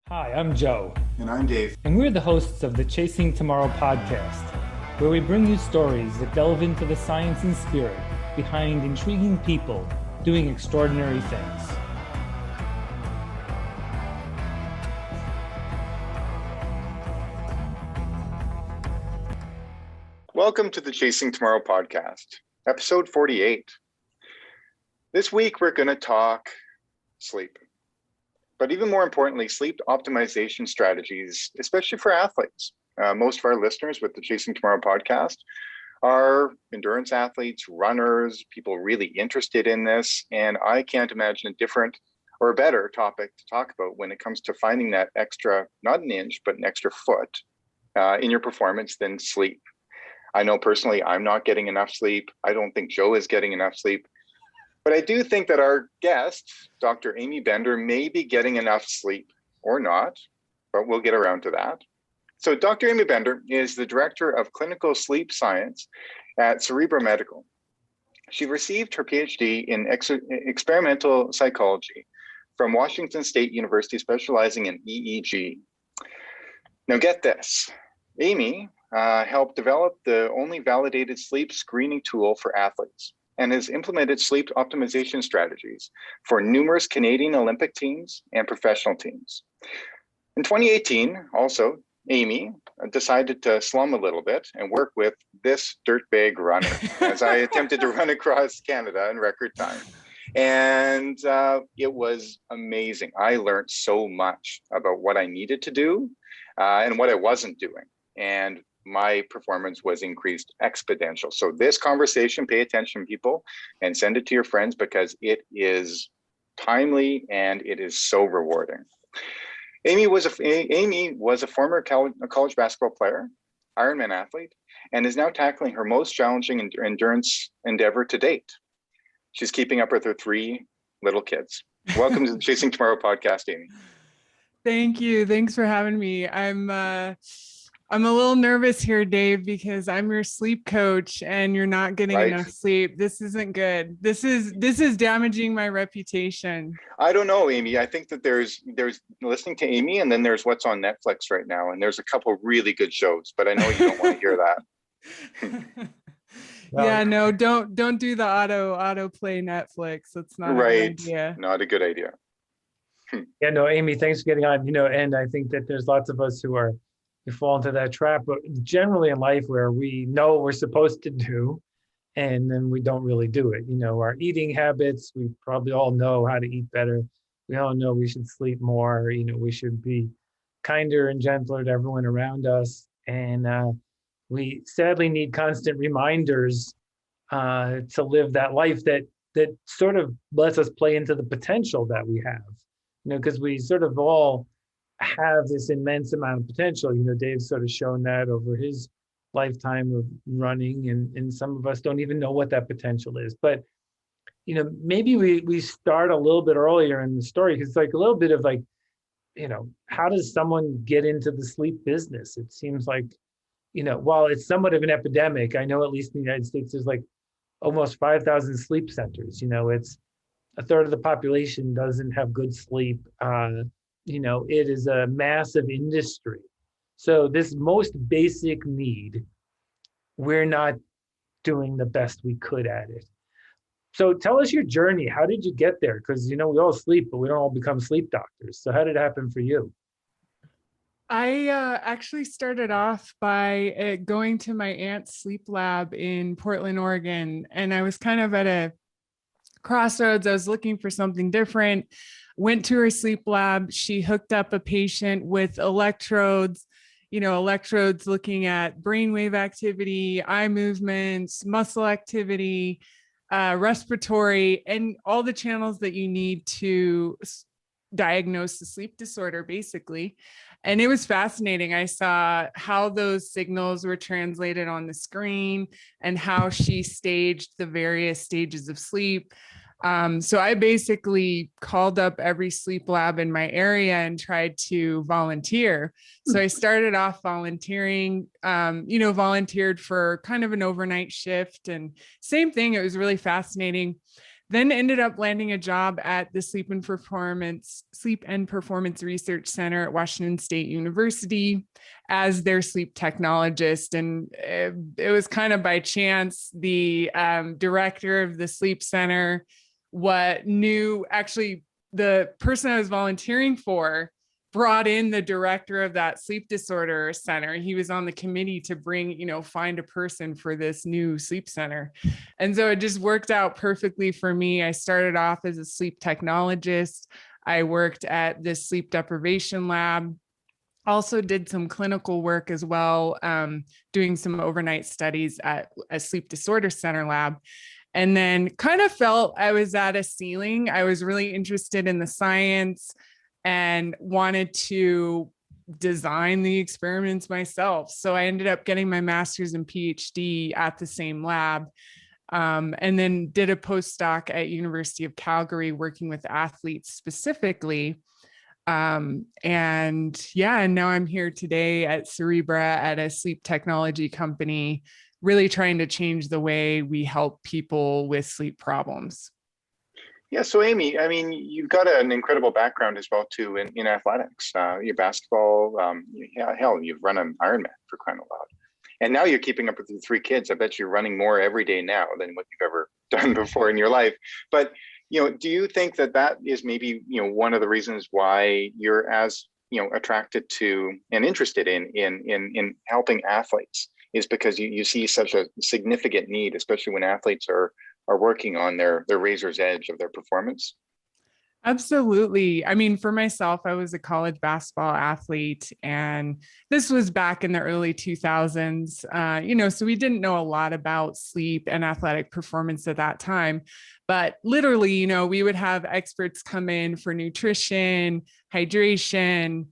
Hi, I'm Joe. And I'm Dave. And we're the hosts of the Chasing Tomorrow podcast, where we bring you stories that delve into the science and spirit behind intriguing people doing extraordinary things. Welcome to the Chasing Tomorrow podcast, episode 48. This week, we're going to talk sleep. But even more importantly, sleep optimization strategies, especially for athletes. Most of our listeners with the Chasing Tomorrow podcast are endurance athletes, runners, people really interested in this. And I can't imagine a different or a better topic to talk about when it comes to finding that extra, not an inch, but an extra foot in your performance than sleep. I know personally, I'm not getting enough sleep. I don't think Joe is getting enough sleep. But I do think that our guest, Dr. Amy Bender, may be getting enough sleep or not, but we'll get around to that. So Dr. Amy Bender is the Director of Clinical Sleep Science at Cerebra Medical. She received her PhD in experimental psychology from Washington State University, specializing in EEG. Now get this, Amy helped develop the only validated sleep screening tool for athletes, and has implemented sleep optimization strategies for numerous Canadian Olympic teams and professional teams. In 2018, also, Amy decided to slum a little bit and work with this dirtbag runner as I attempted to run across Canada in record time. And it was amazing. I learned so much about what I needed to do and what I wasn't doing. And my performance was increased exponential. So this conversation, pay attention, people, and send it to your friends because it is timely and it is so rewarding. Amy was a former college basketball player, Ironman athlete, and is now tackling her most challenging endurance endeavor to date. She's keeping up with her 3 little kids. Welcome to the Chasing Tomorrow podcast, Amy. Thank you. Thanks for having me. I'm a little nervous here, Dave, because I'm your sleep coach and you're not getting enough sleep. This isn't good. This is damaging my reputation. I don't know, Amy. I think that there's listening to Amy, and then there's what's on Netflix right now, and there's a couple really good shows, but I know you don't want to hear that. Yeah, no, don't do the auto play Netflix. That's not a good idea. Not a good idea. Yeah, no, Amy, thanks for getting on. And I think that there's lots of us who fall into that trap, but generally in life where we know what we're supposed to do and then we don't really do it. Our eating habits, we probably all know how to eat better. We all know we should sleep more. We should be kinder and gentler to everyone around us. And we sadly need constant reminders to live that life that sort of lets us play into the potential that we have, because we sort of all have this immense amount of potential. Dave's sort of shown that over his lifetime of running, and some of us don't even know what that potential is. But maybe we start a little bit earlier in the story, because it's like a little bit of like, how does someone get into the sleep business? It seems like, while it's somewhat of an epidemic, I know at least in the United States there's like almost 5,000 sleep centers. It's a third of the population doesn't have good sleep. It is a massive industry. So this most basic need, we're not doing the best we could at it. So tell us your journey. How did you get there? Because, we all sleep, but we don't all become sleep doctors. So how did it happen for you? I actually started off by going to my aunt's sleep lab in Portland, Oregon. And I was kind of at a crossroads. I was looking for something different. Went to her sleep lab. She hooked up a patient with electrodes, electrodes looking at brainwave activity, eye movements, muscle activity, respiratory, and all the channels that you need to diagnose the sleep disorder, basically. And it was fascinating. I saw how those signals were translated on the screen and how she staged the various stages of sleep. So I basically called up every sleep lab in my area and tried to volunteer. So I started off volunteering, volunteered for kind of an overnight shift, and same thing. It was really fascinating. Then ended up landing a job at the Sleep and Performance Research Center at Washington State University as their sleep technologist. And it was kind of by chance. The director of the sleep center, the person I was volunteering for brought in the director of that sleep disorder center. He was on the committee to find a person for this new sleep center. And so it just worked out perfectly for me. I started off as a sleep technologist. I worked at this sleep deprivation lab, also did some clinical work as well, doing some overnight studies at a sleep disorder center lab. And then kind of felt I was at a ceiling. I was really interested in the science and wanted to design the experiments myself. So I ended up getting my master's and PhD at the same lab, and then did a postdoc at University of Calgary working with athletes specifically. And now I'm here today at Cerebra at a sleep technology company, really trying to change the way we help people with sleep problems. Yeah, so Amy, I mean, you've got an incredible background as well too in athletics. Your basketball, hell, you've run an Ironman for crying out loud, and now you're keeping up with your 3 kids. I bet you're running more every day now than what you've ever done before in your life. But do you think that is maybe one of the reasons why you're as attracted to and interested in helping athletes is because you see such a significant need, especially when athletes are working on their razor's edge of their performance? Absolutely. I mean, for myself, I was a college basketball athlete, and this was back in the early 2000s. So we didn't know a lot about sleep and athletic performance at that time. But literally, we would have experts come in for nutrition, hydration,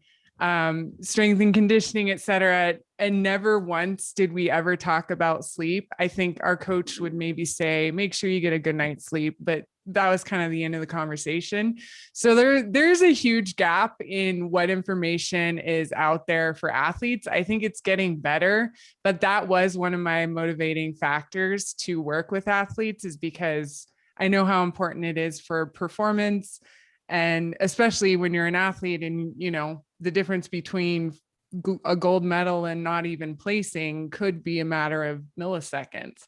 strength and conditioning, et cetera. And never once did we ever talk about sleep. I think our coach would maybe say, make sure you get a good night's sleep, but that was kind of the end of the conversation. So there's a huge gap in what information is out there for athletes. I think it's getting better, but that was one of my motivating factors to work with athletes, is because I know how important it is for performance. And especially when you're an athlete and, the difference between a gold medal and not even placing could be a matter of milliseconds.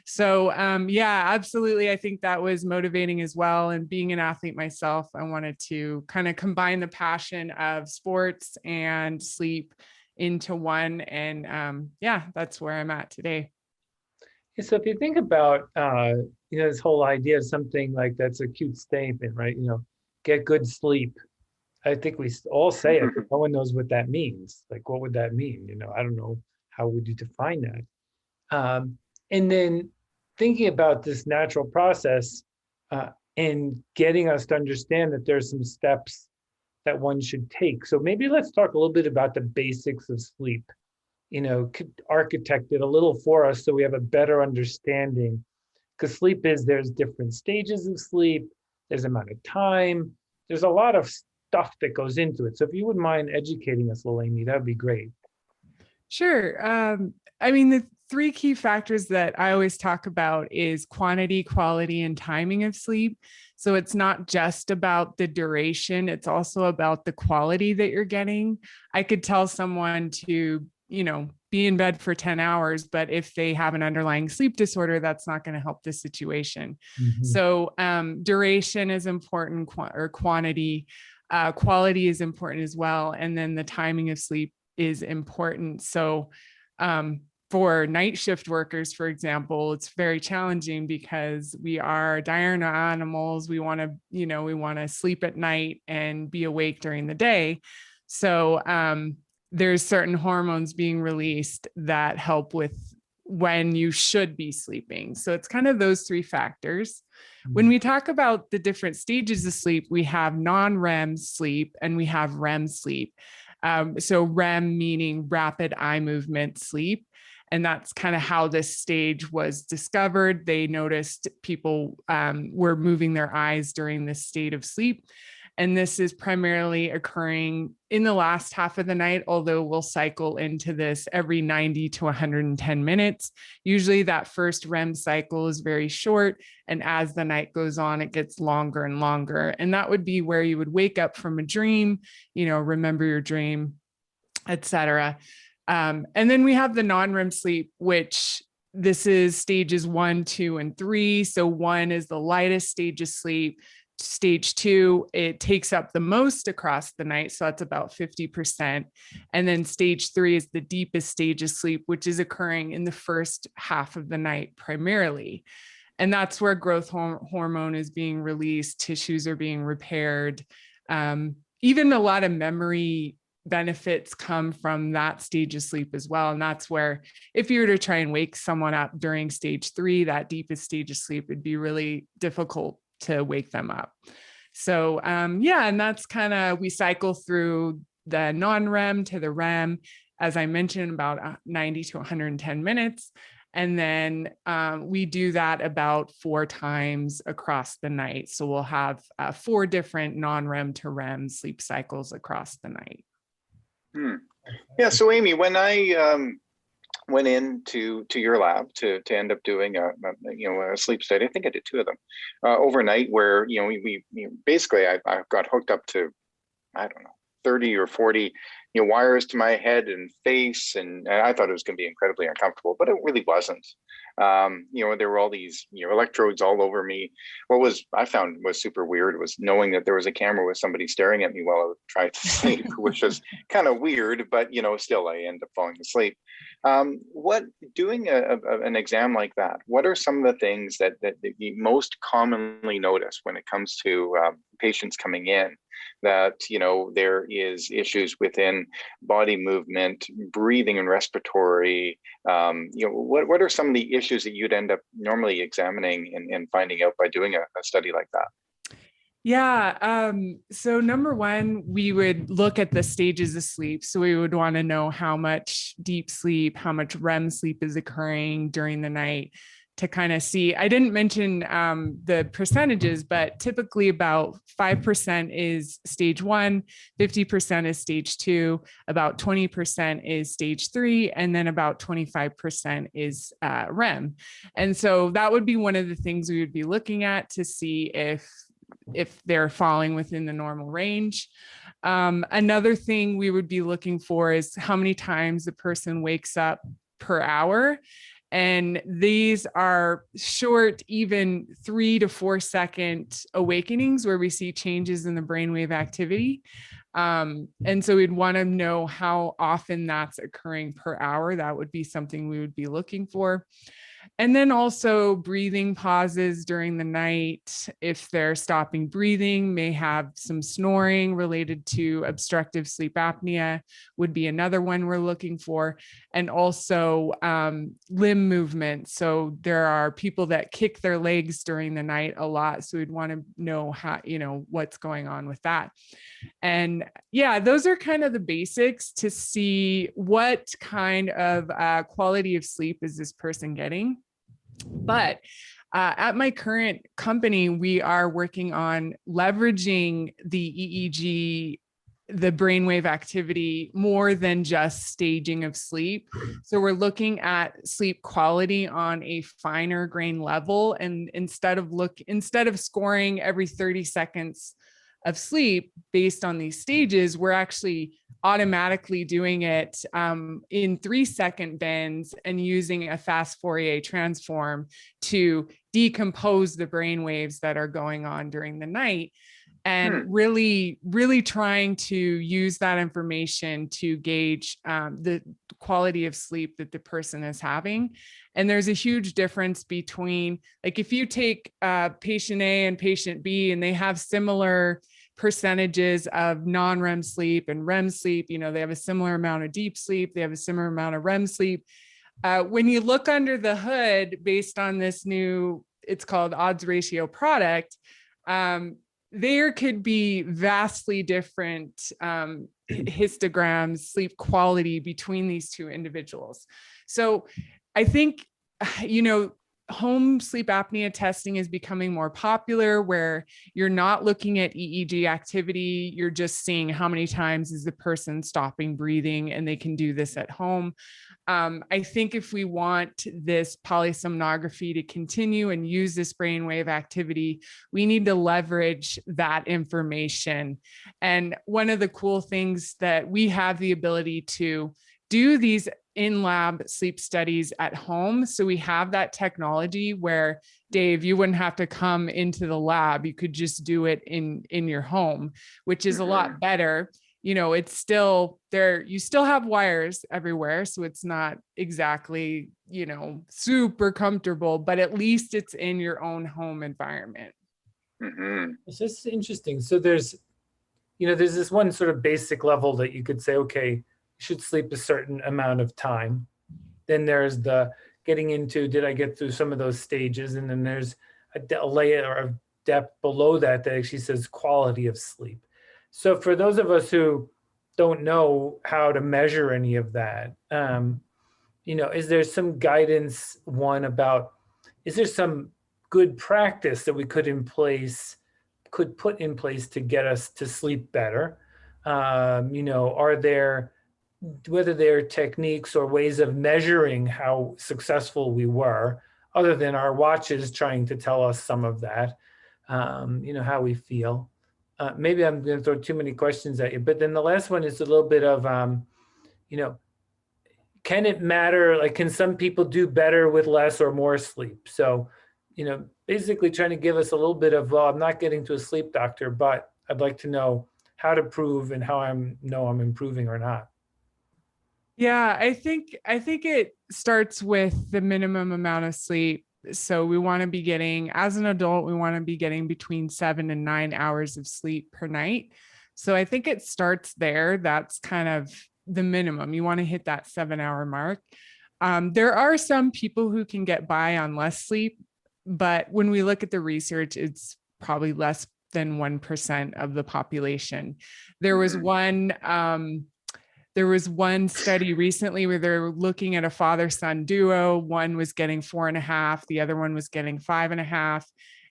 So absolutely. I think that was motivating as well. And being an athlete myself, I wanted to kind of combine the passion of sports and sleep into one. And that's where I'm at today. So if you think about, this whole idea of something like that's a cute statement, right? Get good sleep. I think we all say it, but no one knows what that means. Like, what would that mean? I don't know. How would you define that? And then thinking about this natural process and getting us to understand that there's some steps that one should take. So maybe let's talk a little bit about the basics of sleep. Could architect it a little for us so we have a better understanding. Because there's different stages of sleep. There's amount of time. There's a lot of stuff that goes into it. So if you wouldn't mind educating us a little, Amy, that'd be great. Sure. The 3 key factors that I always talk about is quantity, quality, and timing of sleep. So it's not just about the duration, it's also about the quality that you're getting. I could tell someone to, be in bed for 10 hours, but if they have an underlying sleep disorder, that's not going to help the situation. Mm-hmm. So duration is important, or quantity. Quality is important as well. And then the timing of sleep is important. So for night shift workers, for example, it's very challenging because we are diurnal animals. We want to sleep at night and be awake during the day. So there's certain hormones being released that help with when you should be sleeping. So it's kind of those 3 factors. When we talk about the different stages of sleep, we have non-REM sleep and we have REM sleep. So REM meaning rapid eye movement sleep. And that's kind of how this stage was discovered. They noticed people were moving their eyes during this state of sleep. And this is primarily occurring in the last half of the night, although we'll cycle into this every 90 to 110 minutes. Usually that first REM cycle is very short. And as the night goes on, it gets longer and longer. And that would be where you would wake up from a dream, remember your dream, etc. And then we have the non-REM sleep, which this is stages 1, 2, and 3. So 1 is the lightest stage of sleep. Stage 2, it takes up the most across the night. So that's about 50%. And then stage 3 is the deepest stage of sleep, which is occurring in the first half of the night primarily. And that's where growth hormone is being released, tissues are being repaired. Even a lot of memory benefits come from that stage of sleep as well. And that's where, if you were to try and wake someone up during stage 3, that deepest stage of sleep, it'd be really difficult to wake them up. So and that's kind of, we cycle through the non-REM to the REM, as I mentioned, about 90 to 110 minutes. And then we do that about 4 times across the night. So we'll have 4 different non-REM to REM sleep cycles across the night. Yeah. So Amy, when I went into your lab to end up doing a sleep study, I think I did 2 of them overnight, where we basically I got hooked up to, I don't know, 30 or 40 wires to my head and face, and I thought it was going to be incredibly uncomfortable, but it really wasn't. There were all these electrodes all over me. What I found was super weird was knowing that there was a camera with somebody staring at me while I tried to sleep, which was kind of weird, but still I end up falling asleep. What doing an exam like that, what are some of the things that you most commonly notice when it comes to patients coming in, that there is issues within body movement, breathing, and respiratory? What are some of the issues that you'd end up normally examining and finding out by doing a study like that? Yeah. So number 1, we would look at the stages of sleep. So we would want to know how much deep sleep, how much REM sleep is occurring during the night, to kind of see. I didn't mention the percentages, but typically about 5% is stage 1, 50% is stage 2, about 20% is stage 3, and then about 25% is REM. And so that would be one of the things we would be looking at to see if they're falling within the normal range. Another thing we would be looking for is how many times the person wakes up per hour. And these are short, even 3 to 4 second awakenings where we see changes in the brainwave activity. And so we'd want to know how often that's occurring per hour. That would be something we would be looking for. And then also breathing pauses during the night. If they're stopping breathing, may have some snoring related to obstructive sleep apnea would be another one we're looking for. And also limb movement. So there are people that kick their legs during the night a lot. So we'd want to know how, what's going on with that. And yeah, those are kind of the basics to see what kind of quality of sleep is this person getting. But at my current company, we are working on leveraging the EEG, the brainwave activity, more than just staging of sleep. So we're looking at sleep quality on a finer grain level. And instead of scoring every 30 seconds of sleep based on these stages, we're actually automatically doing it in 3-second bends and using a fast Fourier transform to decompose the brain waves that are going on during the night. And really, really trying to use that information to gauge the quality of sleep that the person is having. And there's a huge difference between, like, if you take patient A and patient B and they have similar percentages of non-REM sleep and REM sleep, they have a similar amount of deep sleep, they have a similar amount of REM sleep. When you look under the hood, based on this new, it's called odds ratio product, there could be vastly different histograms, sleep quality between these 2 individuals. So I think, home sleep apnea testing is becoming more popular, where you're not looking at EEG activity. You're just seeing how many times is the person stopping breathing, and they can do this at home. I think if we want this polysomnography to continue and use this brainwave activity, we need to leverage that information. And one of the cool things that we have the ability to do these in-lab sleep studies at home. So we have that technology where, Dave, you wouldn't have to come into the lab. You could just do it in your home, which is a lot better. It's still there. You still have wires everywhere. So it's not exactly, super comfortable, but at least it's in your own home environment. It's just interesting. So there's this one sort of basic level that you could say, okay, you should sleep a certain amount of time. Then there's the getting into, did I get through some of those stages? And then there's a layer of depth below that actually says quality of sleep. So for those of us who don't know how to measure any of that, is there some guidance, is there some good practice that we could put in place to get us to sleep better? Whether there are techniques or ways of measuring how successful we were, other than our watches trying to tell us some of that, how we feel. Maybe I'm going to throw too many questions at you, but then the last one is a little bit of, can it matter? Like, can some people do better with less or more sleep? So, basically trying to give us a little bit of, well, I'm not getting to a sleep doctor, but I'd like to know how to prove and how I'm improving or not. Yeah, I think it starts with the minimum amount of sleep. So we want to be getting, as an adult, we want to be getting between 7 and 9 hours of sleep per night. So I think it starts there. That's kind of the minimum. You want to hit that 7-hour mark. There are some people who can get by on less sleep, but when we look at the research, it's probably less than 1% of the population. There was one study recently where they're looking at a father-son duo. One was getting 4.5, the other one was getting 5.5,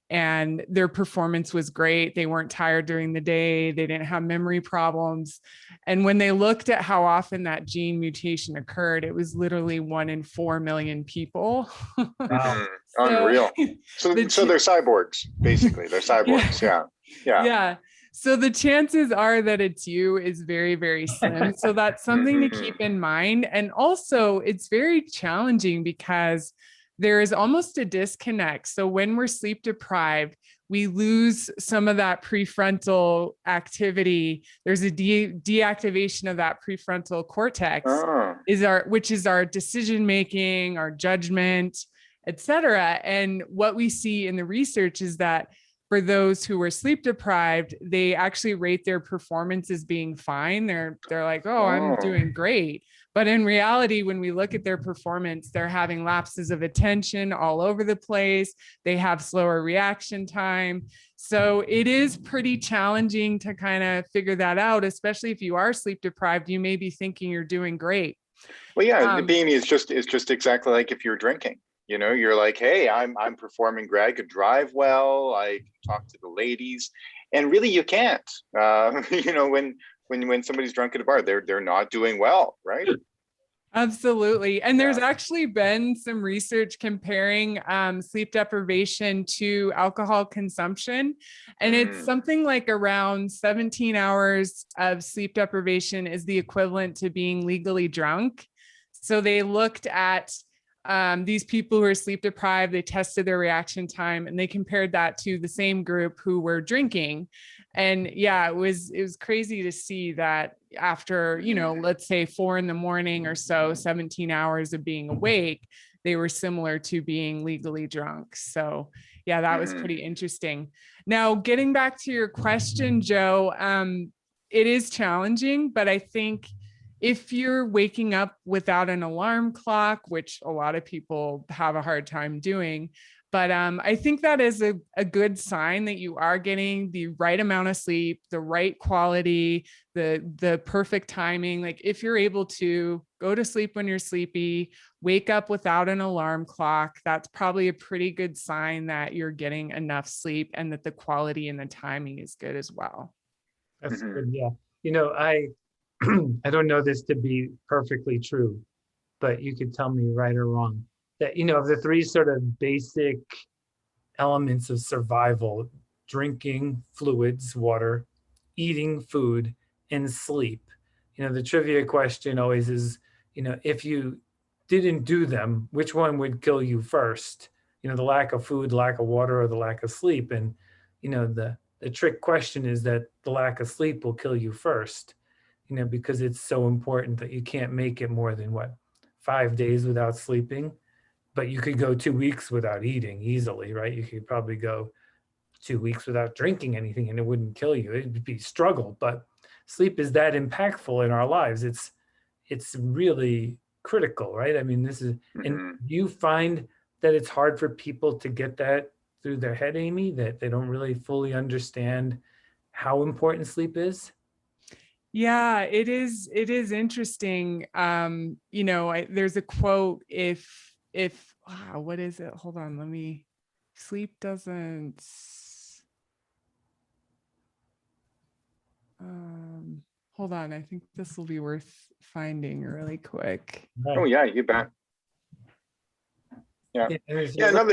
and their performance was great. They weren't tired during the day. They didn't have memory problems. And when they looked at how often that gene mutation occurred, it was literally 1 in 4 million people. Wow. Unreal. So they're cyborgs, basically. They're cyborgs. Yeah. So the chances are that it's you is very, very slim. So that's something to keep in mind. And also, it's very challenging because there is almost a disconnect. So when we're sleep deprived, we lose some of that prefrontal activity. There's a deactivation of that prefrontal cortex, which is our decision making, our judgment, etc. And what we see in the research is that for those who were sleep deprived, they actually rate their performance as being fine. They're like, oh, I'm doing great. But in reality, when we look at their performance, they're having lapses of attention all over the place. They have slower reaction time. So it is pretty challenging to kind of figure that out, especially if you are sleep deprived. You may be thinking you're doing great. Well, yeah, being is just exactly like if you're drinking. You're like, hey, I'm performing great. I could drive well. I can talk to the ladies, and really, you can't. When somebody's drunk at a bar, they're not doing well, right? Absolutely. And there's actually been some research comparing sleep deprivation to alcohol consumption. And it's something like around 17 hours of sleep deprivation is the equivalent to being legally drunk. So they looked at these people who are sleep deprived, they tested their reaction time, and they compared that to the same group who were drinking. And yeah, it was crazy to see that after, let's say 4 a.m. or so, 17 hours of being awake, they were similar to being legally drunk. So yeah, that was pretty interesting. Now, getting back to your question, Joe, it is challenging, but I think if you're waking up without an alarm clock, which a lot of people have a hard time doing, But I think that is a good sign that you are getting the right amount of sleep, the right quality, the perfect timing. Like if you're able to go to sleep when you're sleepy, wake up without an alarm clock, that's probably a pretty good sign that you're getting enough sleep and that the quality and the timing is good as well. That's Mhm. good. Yeah. I I don't know this to be perfectly true, but you could tell me right or wrong that, of the three sort of basic elements of survival: drinking fluids, water, eating food, and sleep. The trivia question always is, if you didn't do them, which one would kill you first? The lack of food, lack of water, or the lack of sleep. And, the trick question is that the lack of sleep will kill you first, because it's so important that you can't make it more than 5 days without sleeping. But you could go 2 weeks without eating easily, right? You could probably go 2 weeks without drinking anything and it wouldn't kill you. It'd be struggle, but sleep is that impactful in our lives. It's really critical, right? I mean, and Mhm. you find that it's hard for people to get that through their head, Amy, that they don't really fully understand how important sleep is. Yeah, it is interesting. There's a quote, if wow, what is it? Hold on, sleep doesn't um hold on, I think this will be worth finding really quick. Oh Right. yeah, you bet. Yeah. Yeah, and as you Yeah, look,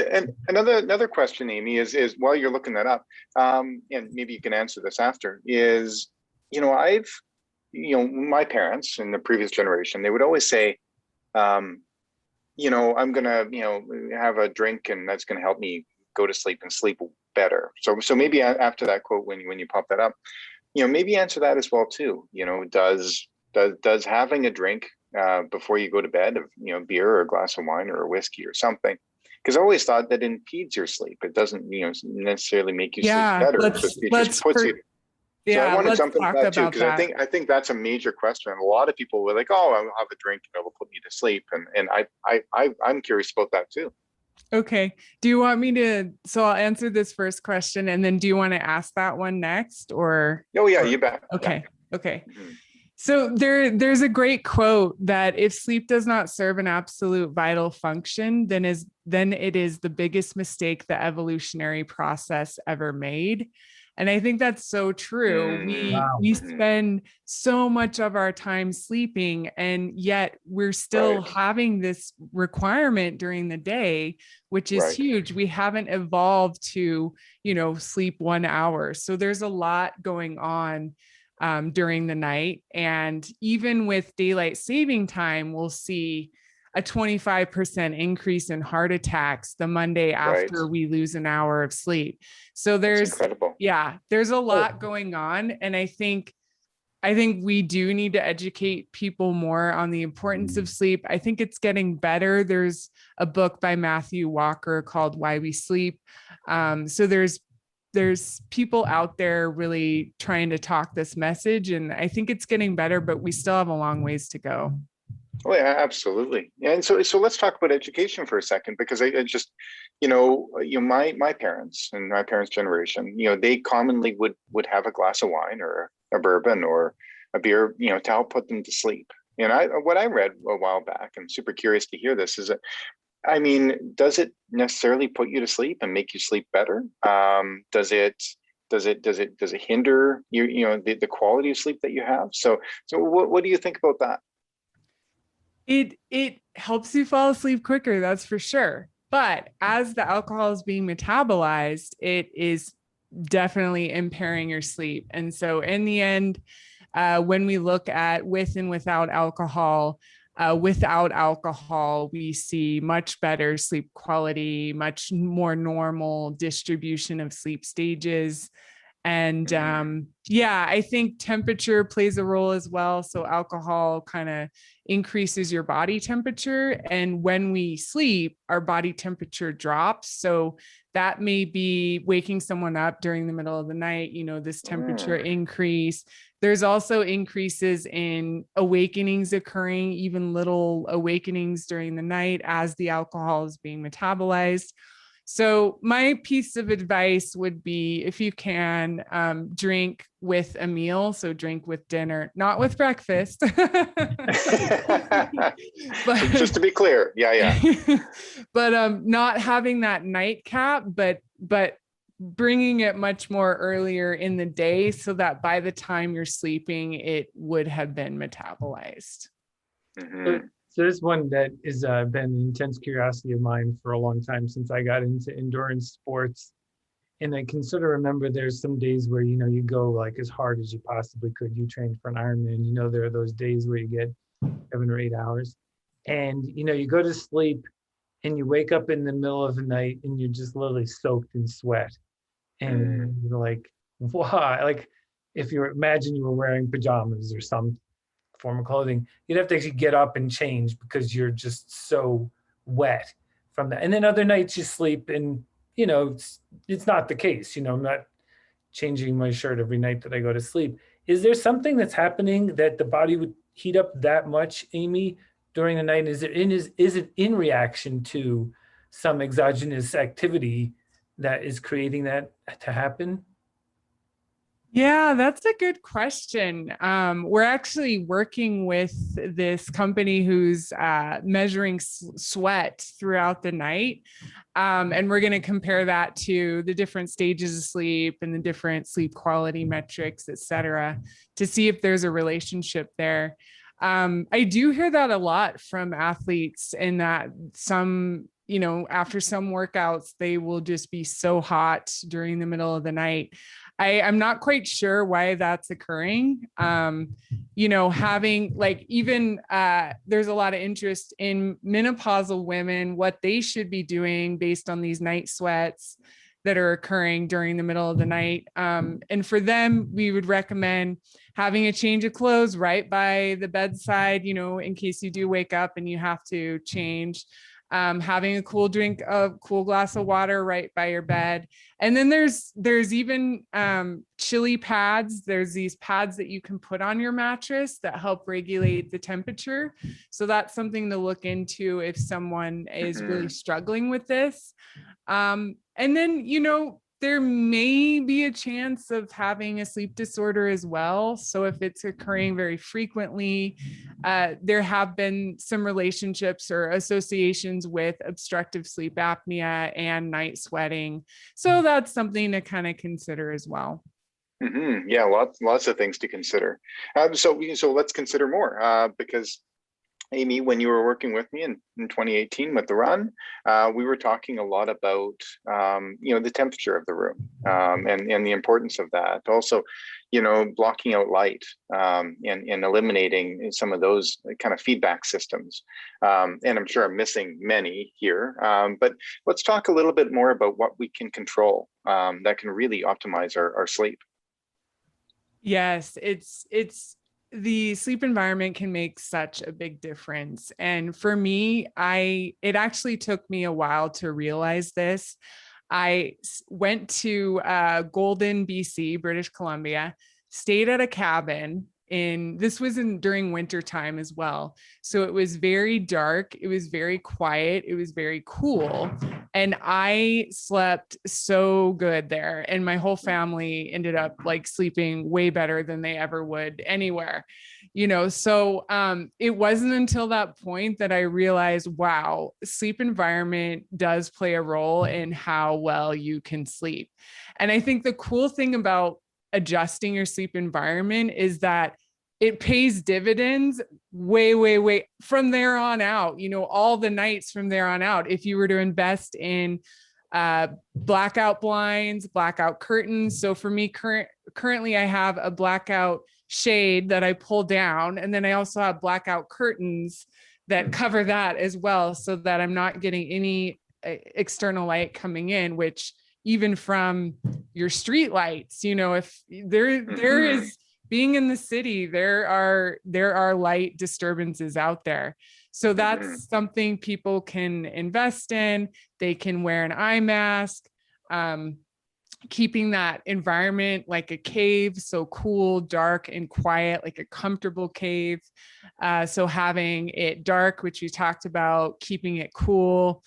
another question, Amy, is while you're looking that up, and maybe you can answer this after, is, I've, my parents in the previous generation, they would always say, um, I'm gonna, have a drink and that's gonna help me go to sleep and sleep better. So maybe after that quote, when you pop that up, maybe answer that as well too. Does having a drink before you go to bed of beer or a glass of wine or a whiskey or something? Because I always thought that impedes your sleep. It doesn't necessarily make you sleep Yeah, better. It just puts you. So I want to let's jump into talk that too, about because I that. think that's a major question. And a lot of people were like, "Oh, I'll have a drink and it'll put me to sleep," and I'm curious about that too. Okay. Do you want me to, so I'll answer this first question and then do you want to ask that one next Oh yeah, or you bet. Yeah. okay. Okay. Mhm. So there's a great quote that if sleep does not serve an absolute vital function, then it is the biggest mistake the evolutionary process ever made. And I think that's so true. We Mm, wow. we mhm. spend so much of our time sleeping, and yet we're still Right, having this requirement during the day, which is right, huge. We haven't evolved to, sleep 1 hour. So there's a lot going on during the night. And even with daylight saving time, we'll see a 25% increase in heart attacks the Monday right. after we lose an hour of sleep. So That's there's, incredible. yeah, there's a Oh, lot going on. And I think we do need to educate people more on the importance of sleep. I think it's getting better. There's a book by Matthew Walker called Why We Sleep. So there's people out there really trying to talk this message, and I think it's getting better, but we still have a long ways to go. Oh yeah, absolutely. And so let's talk about education for a second, because I just, my parents and my parents' generation, they commonly would have a glass of wine or a bourbon or a beer, to help put them to sleep. And what I read a while back, and super curious to hear this, is that, I mean, does it necessarily put you to sleep and make you sleep better? Does it hinder the quality of sleep that you have? So what do you think about that? It helps you fall asleep quicker, that's for sure. But as the alcohol is being metabolized, it is definitely impairing your sleep. And so in the end, when we look at with and without alcohol, we see much better sleep quality, much more normal distribution of sleep stages. And yeah, I think temperature plays a role as well. So alcohol kind of increases your body temperature. And when we sleep, our body temperature drops. So that may be waking someone up during the middle of the night, this temperature Mm, increase. There's also increases in awakenings occurring, even little awakenings during the night as the alcohol is being metabolized. So my piece of advice would be, if you can, drink with a meal. So drink with dinner, not with breakfast. But Just to be clear, yeah. but not having that nightcap, but bringing it much more earlier in the day so that by the time you're sleeping, it would have been metabolized. Mm-hmm. So this one that is been an intense curiosity of mine for a long time since I got into endurance sports. And I can sort of remember there's some days where, you go like as hard as you possibly could. You train for an Ironman, there are those days where you get 7 or 8 hours. And, you go to sleep and you wake up in the middle of the night and you're just literally soaked in sweat. And you're like, why? Like if imagine you were wearing pajamas or some form of clothing, you'd have to actually get up and change because you're just so wet from that. And then other nights you sleep and, it's not the case. I'm not changing my shirt every night that I go to sleep. Is there something that's happening that the body would heat up that much, Amy, during the night? Is it in reaction to some exogenous activity that is creating that to happen? Yeah, that's a good question. We're actually working with this company who's measuring sweat throughout the night. And we're going to compare that to the different stages of sleep and the different sleep quality metrics, et cetera, to see if there's a relationship there. I do hear that a lot from athletes, in that some, after some workouts, they will just be so hot during the middle of the night. I'm not quite sure why that's occurring. Having like even there's a lot of interest in menopausal women, what they should be doing based on these night sweats that are occurring during the middle of the night. And for them, we would recommend having a change of clothes right by the bedside, in case you do wake up and you have to change. Having a cool glass of water right by your bed. And then there's even chilly pads. There's these pads that you can put on your mattress that help regulate the temperature. So that's something to look into if someone is really struggling with this. And then, there may be a chance of having a sleep disorder as well. So if it's occurring very frequently, there have been some relationships or associations with obstructive sleep apnea and night sweating. So that's something to kind of consider as well. Mm-hmm. Yeah, lots of things to consider. So let's consider more because Amy, when you were working with me in 2018 with the run, we were talking a lot about, the temperature of the room and the importance of that. Also, blocking out light and eliminating some of those kind of feedback systems. And I'm sure I'm missing many here, but let's talk a little bit more about what we can control that can really optimize our sleep. Yes, it's the sleep environment can make such a big difference. And for me, it actually took me a while to realize this. I went to Golden, BC, British Columbia, stayed at a cabin this was during winter time as well. So it was very dark. It was very quiet. It was very cool. And I slept so good there. And my whole family ended up like sleeping way better than they ever would anywhere, so it wasn't until that point that I realized, wow, sleep environment does play a role in how well you can sleep. And I think the cool thing about adjusting your sleep environment is that it pays dividends way from there on out, all the nights from there on out. If you were to invest in blackout blinds, blackout curtains. So for me, currently I have a blackout shade that I pull down, and then I also have blackout curtains that cover that as well, so that I'm not getting any external light coming in, which even from your street lights, if there is, being in the city, there are light disturbances out there. So that's something people can invest in. They can wear an eye mask, keeping that environment like a cave, so cool, dark, and quiet, like a comfortable cave. So having it dark, which we talked about, keeping it cool,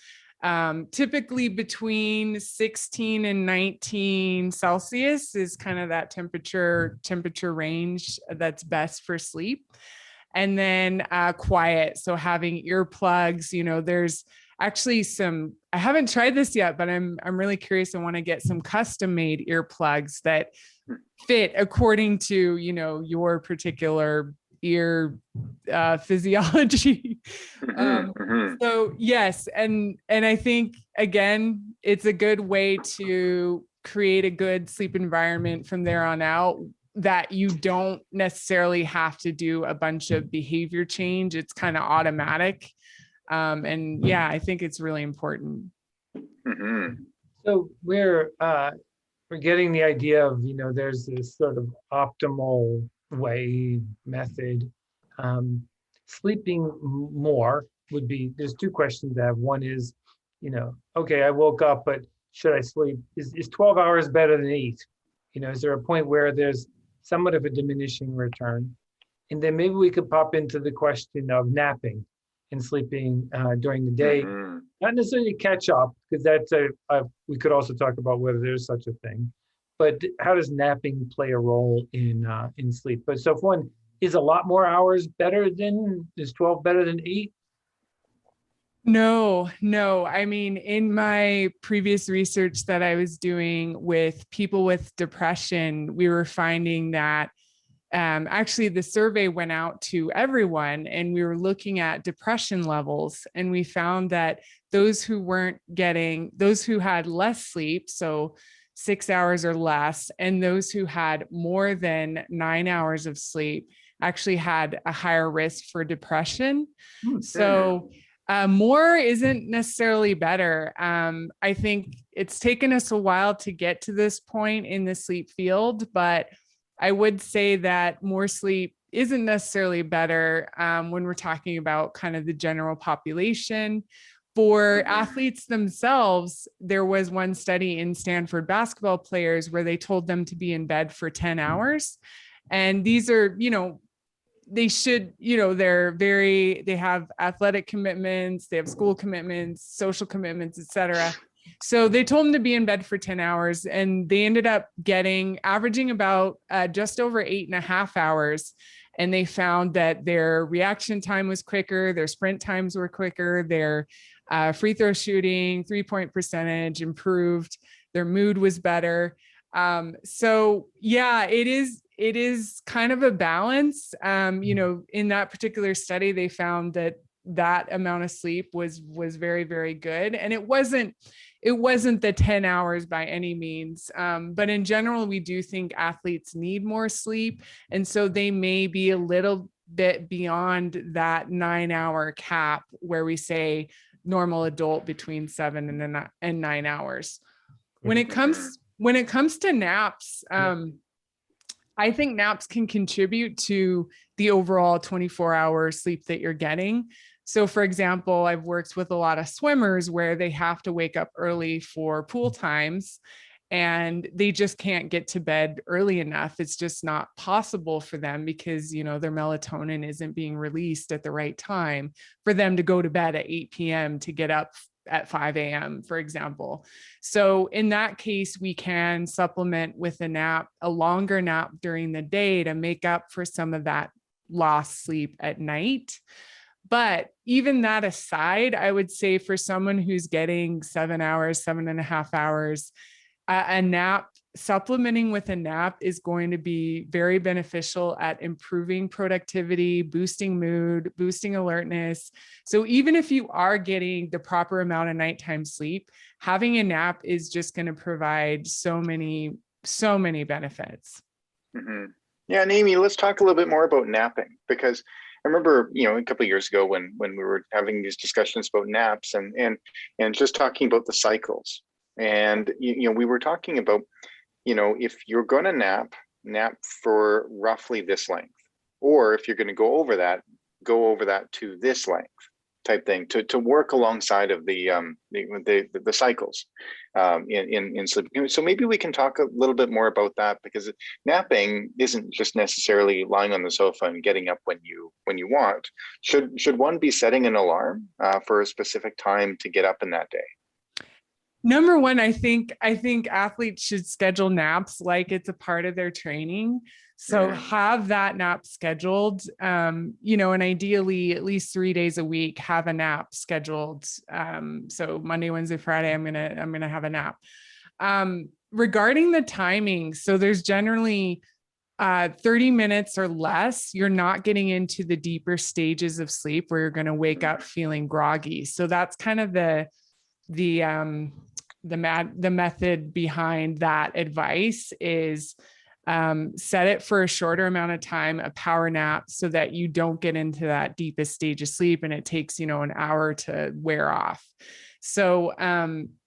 Typically between 16 and 19 Celsius is kind of that temperature range that's best for sleep. And then quiet. So having earplugs, there's actually I haven't tried this yet, but I'm really curious. I want to get some custom made earplugs that fit according to, your particular ear physiology. So yes. And I think, again, it's a good way to create a good sleep environment from there on out, that you don't necessarily have to do a bunch of behavior change. It's kind of automatic. And yeah, I think it's really important. So we're getting the idea of, there's this sort of optimal method. Sleeping more would be, there's two questions I have. One is, okay, I woke up, but should I sleep? Is 12 hours better than 8? Is there a point where there's somewhat of a diminishing return? And then maybe we could pop into the question of napping and sleeping during the day, not necessarily catch up, because that's we could also talk about whether there's such a thing, but how does napping play a role in sleep? But so if one is a lot more hours better than, is 12 better than 8? No. I mean, in my previous research that I was doing with people with depression, we were finding that actually the survey went out to everyone, and we were looking at depression levels, and we found that those who had less sleep, so 6 hours or less, and those who had more than 9 hours of sleep actually had a higher risk for depression. So more isn't necessarily better. I think it's taken us a while to get to this point in the sleep field, but I would say that more sleep isn't necessarily better when we're talking about kind of the general population. For athletes themselves, there was one study in Stanford basketball players where they told them to be in bed for 10 hours. And these are, they should, they have athletic commitments, they have school commitments, social commitments, etc. So they told them to be in bed for 10 hours, and they ended up averaging about just over 8.5 hours. And they found that their reaction time was quicker, their sprint times were quicker, their free throw shooting, 3-point percentage improved, their mood was better. So yeah, it is kind of a balance. In that particular study, they found that amount of sleep was very, very good. And it wasn't the 10 hours by any means. But in general, we do think athletes need more sleep. And so they may be a little bit beyond that 9-hour cap where we say normal adult between 7 and 9 hours. When it comes to naps, I think naps can contribute to the overall 24-hour sleep that you're getting. So for example, I've worked with a lot of swimmers where they have to wake up early for pool times, and they just can't get to bed early enough. It's just not possible for them because, their melatonin isn't being released at the right time for them to go to bed at 8 p.m. to get up at 5 a.m., for example. So in that case, we can supplement with a longer nap during the day to make up for some of that lost sleep at night. But even that aside, I would say for someone who's getting 7 hours, 7.5 hours, a nap, supplementing with a nap is going to be very beneficial at improving productivity, boosting mood, boosting alertness. So even if you are getting the proper amount of nighttime sleep, having a nap is just going to provide so many benefits. Yeah, and Amy, let's talk a little bit more about napping, because I remember, a couple of years ago when we were having these discussions about naps and just talking about the cycles. And, we were talking about, if you're going to nap for roughly this length, or if you're going to go over that to this length. type thing to work alongside of the cycles in sleep. So maybe we can talk a little bit more about that, because napping isn't just necessarily lying on the sofa and getting up when you want. Should one be setting an alarm for a specific time to get up in that day? Number one, I think athletes should schedule naps like it's a part of their training. So have that nap scheduled, and ideally at least 3 days a week, have a nap scheduled. So Monday, Wednesday, Friday, I'm gonna have a nap. Regarding the timing, so there's generally 30 minutes or less, you're not getting into the deeper stages of sleep where you're going to wake up feeling groggy. So that's kind of the method behind that advice is set it for a shorter amount of time, a power nap, so that you don't get into that deepest stage of sleep and it takes, an hour to wear off. So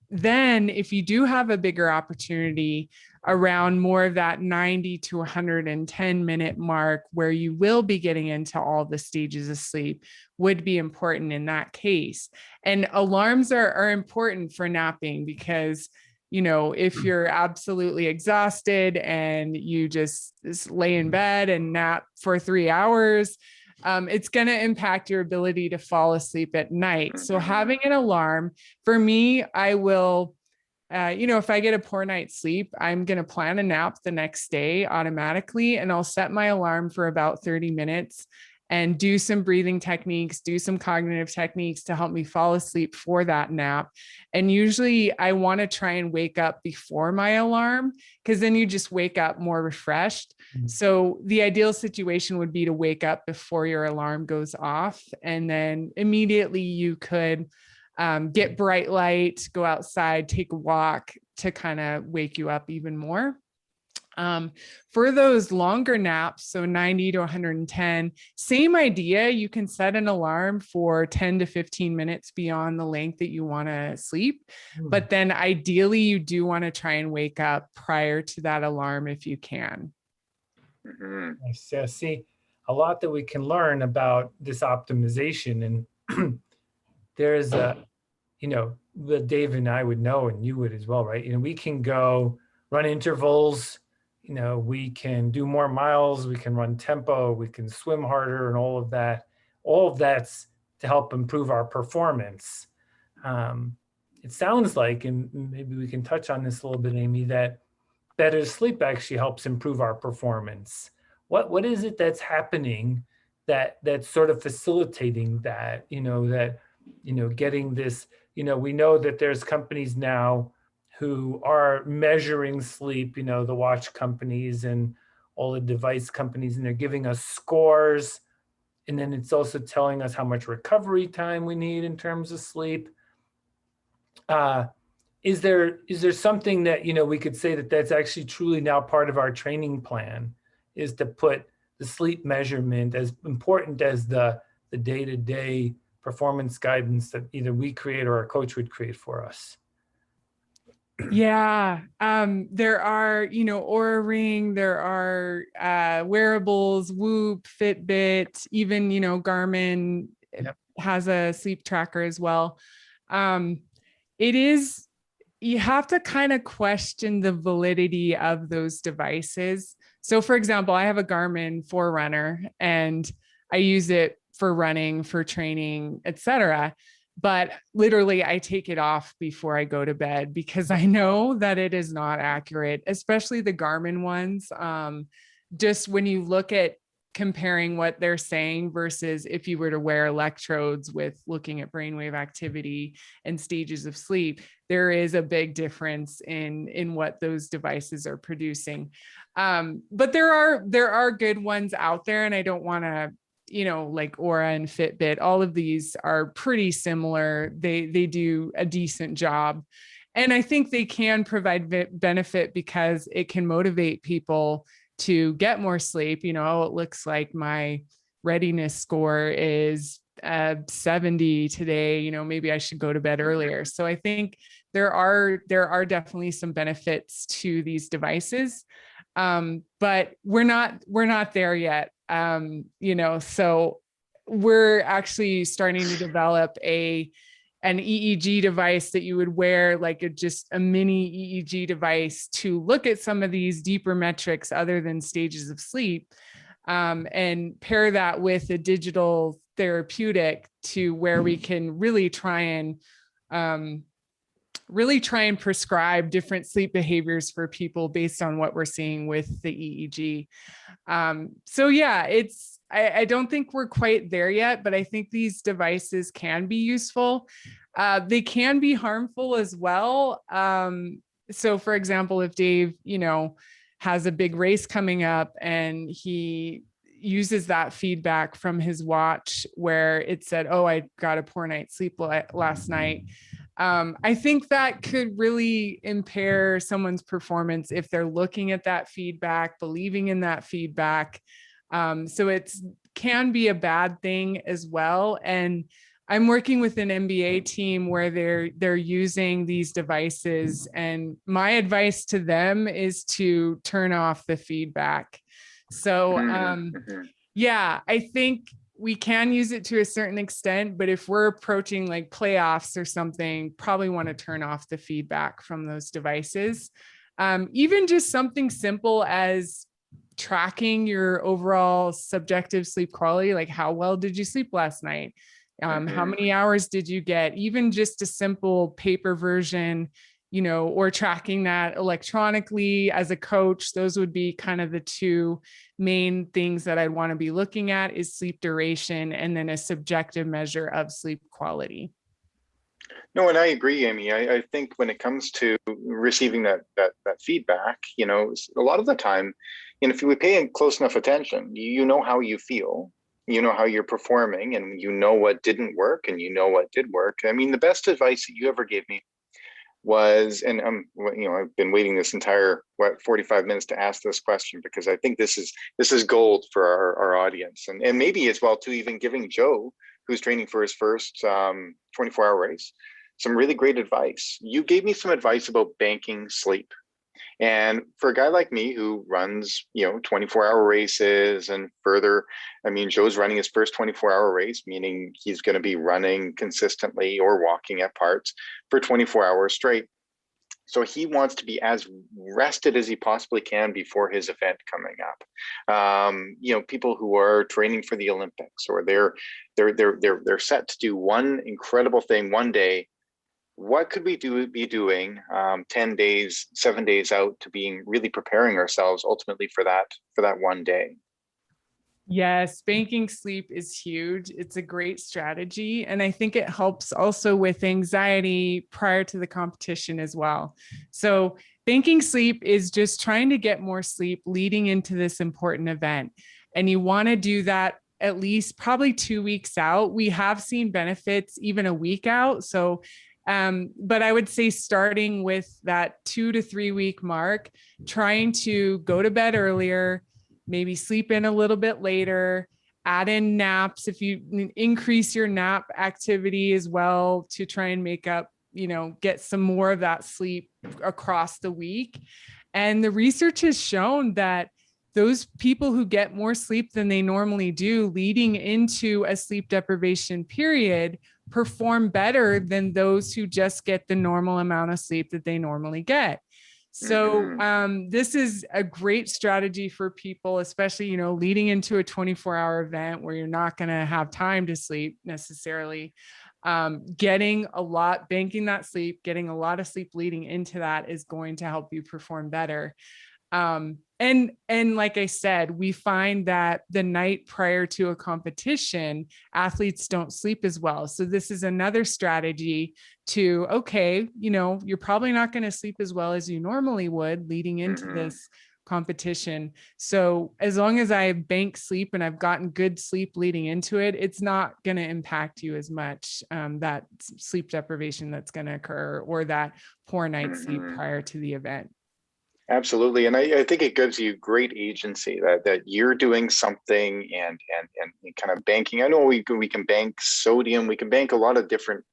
then if you do have a bigger opportunity around more of that 90 to 110 minute mark where you will be getting into all the stages of sleep, would be important in that case. And alarms are important for napping, because if you're absolutely exhausted and you just lay in bed and nap for 3 hours, it's going to impact your ability to fall asleep at night. So having an alarm, for me, I will, if I get a poor night's sleep, I'm going to plan a nap the next day automatically, and I'll set my alarm for about 30 minutes and do some breathing techniques, do some cognitive techniques to help me fall asleep for that nap. And usually I want to try and wake up before my alarm, because then you just wake up more refreshed. So the ideal situation would be to wake up before your alarm goes off, and then immediately you could get bright light, go outside, take a walk to kind of wake you up even more. For those longer naps, so 90 to 110, same idea. You can set an alarm for 10 to 15 minutes beyond the length that you want to sleep. But then ideally, you do want to try and wake up prior to that alarm if you can. Nice. Yeah, see, a lot that we can learn about this optimization. And there's that Dave and I would know, and you would as well, right? We can go run intervals. We can do more miles, we can run tempo, we can swim harder, and all of that's to help improve our performance. It sounds like, and maybe we can touch on this a little bit, Amy, that better sleep actually helps improve our performance. What is it that's happening that's sort of facilitating that, getting this, we know that there's companies now who are measuring sleep, the watch companies and all the device companies, and they're giving us scores. And then it's also telling us how much recovery time we need in terms of sleep. Is there something that, we could say that's actually truly now part of our training plan, is to put the sleep measurement as important as the day-to-day performance guidance that either we create or our coach would create for us? Yeah. There are, Oura Ring, there are wearables, Whoop, Fitbit, even, Garmin has a sleep tracker as well. You have to kind of question the validity of those devices. So for example, I have a Garmin Forerunner and I use it for running, for training, etc. But literally I take it off before I go to bed, because I know that it is not accurate, especially the Garmin ones. Just when you look at comparing what they're saying versus if you were to wear electrodes with looking at brainwave activity and stages of sleep, there is a big difference in what those devices are producing. But there are good ones out there, and I don't want to, like Oura and Fitbit, all of these are pretty similar. They do a decent job. And I think they can provide benefit because it can motivate people to get more sleep. It looks like my readiness score is 70 today, maybe I should go to bed earlier. So I think there are definitely some benefits to these devices. But we're not there yet. So we're actually starting to develop an EEG device that you would wear, like just a mini EEG device, to look at some of these deeper metrics other than stages of sleep, and pair that with a digital therapeutic to where we can really try and prescribe different sleep behaviors for people based on what we're seeing with the EEG. So yeah, I don't think we're quite there yet, but I think these devices can be useful. They can be harmful as well. So for example, if Dave, has a big race coming up and he uses that feedback from his watch where it said, oh, I got a poor night's sleep last night. I think that could really impair someone's performance if they're looking at that feedback, believing in that feedback. So it can be a bad thing as well. And I'm working with an MBA team where they're using these devices, and my advice to them is to turn off the feedback. So yeah, I think we can use it to a certain extent, but if we're approaching like playoffs or something, probably want to turn off the feedback from those devices. Even just something simple as tracking your overall subjective sleep quality, like how well did you sleep last night? How many hours did you get? Even just a simple paper version, or tracking that electronically as a coach. Those would be kind of the two main things that I'd want to be looking at, is sleep duration and then a subjective measure of sleep quality. No, and I agree, Amy. I think when it comes to receiving that feedback, a lot of the time, if you would pay close enough attention, you know how you feel, you know how you're performing, and you know what didn't work and you know what did work. I mean, the best advice that you ever gave me was, and I've been waiting this entire 45 minutes to ask this question, because I think this is gold for our audience, and maybe as well too, even giving Joe, who's training for his first 24-hour race, some really great advice. You gave me some advice about banking sleep. And for a guy like me who runs, 24-hour races and further, I mean, Joe's running his first 24-hour race, meaning he's going to be running consistently or walking at parts for 24 hours straight. So he wants to be as rested as he possibly can before his event coming up. People who are training for the Olympics, or they're set to do one incredible thing one day. What could we be doing 10 days, 7 days out to being really preparing ourselves ultimately for that one day? Yes, banking sleep is huge. It's a great strategy. And I think it helps also with anxiety prior to the competition as well. So banking sleep is just trying to get more sleep leading into this important event. And you want to do that at least probably 2 weeks out. We have seen benefits even a week out. So but I would say starting with that 2 to 3 week mark, trying to go to bed earlier, maybe sleep in a little bit later, add in naps if you increase your nap activity as well to try and make up, get some more of that sleep across the week. And the research has shown that those people who get more sleep than they normally do leading into a sleep deprivation period perform better than those who just get the normal amount of sleep that they normally get. So this is a great strategy for people, especially, leading into a 24-hour event where you're not going to have time to sleep necessarily. Banking that sleep, getting a lot of sleep leading into that is going to help you perform better. And like I said, we find that the night prior to a competition, athletes don't sleep as well. So this is another strategy to, okay, you're probably not going to sleep as well as you normally would leading into this competition. So as long as I bank sleep and I've gotten good sleep leading into it, it's not going to impact you as much, that sleep deprivation that's going to occur, or that poor night's sleep prior to the event. Absolutely. And I think it gives you great agency that you're doing something and kind of banking. I know we can bank sodium, we can bank a lot of different,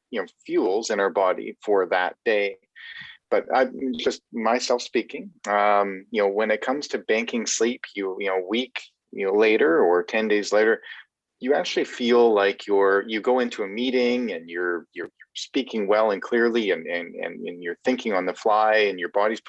fuels in our body for that day. But I just myself speaking, when it comes to banking sleep, a week, later or 10 days later, you actually feel like you go into a meeting and you're speaking well and clearly, and you're thinking on the fly, and your body's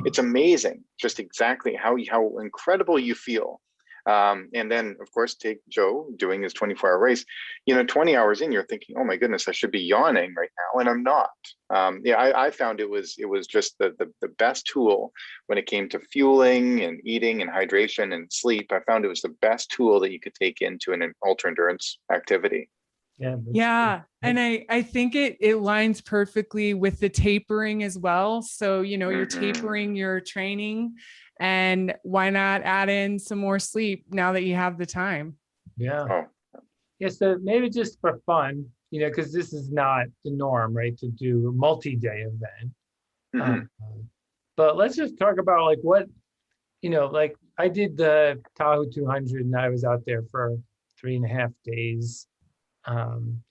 it's amazing just exactly how incredible you feel. And then of course take Joe doing his 24-hour race, 20 hours in, you're thinking, oh my goodness, I should be yawning right now, and I'm not. I found it was just the best tool when it came to fueling and eating and hydration and sleep. I found it was the best tool that you could take into an ultra endurance activity. Yeah. And I think it lines perfectly with the tapering as well. So, you're tapering your training, and why not add in some more sleep now that you have the time? Yeah. Oh. Yeah. So maybe just for fun, because this is not the norm, right? To do a multi-day event. But let's just talk about like what, like I did the Tahoe 200 and I was out there for 3.5 days.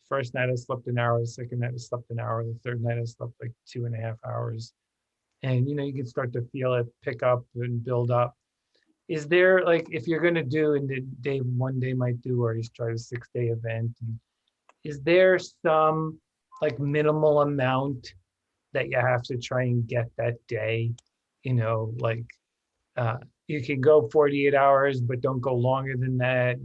First night I slept an hour, the second night I slept an hour, the third night I slept like 2.5 hours. And you can start to feel it pick up and build up. Is there, like, if you're going to do in the day, one day might do, or just try a 6-day event, is there some like minimal amount that you have to try and get that day? Like you can go 48 hours, but don't go longer than that.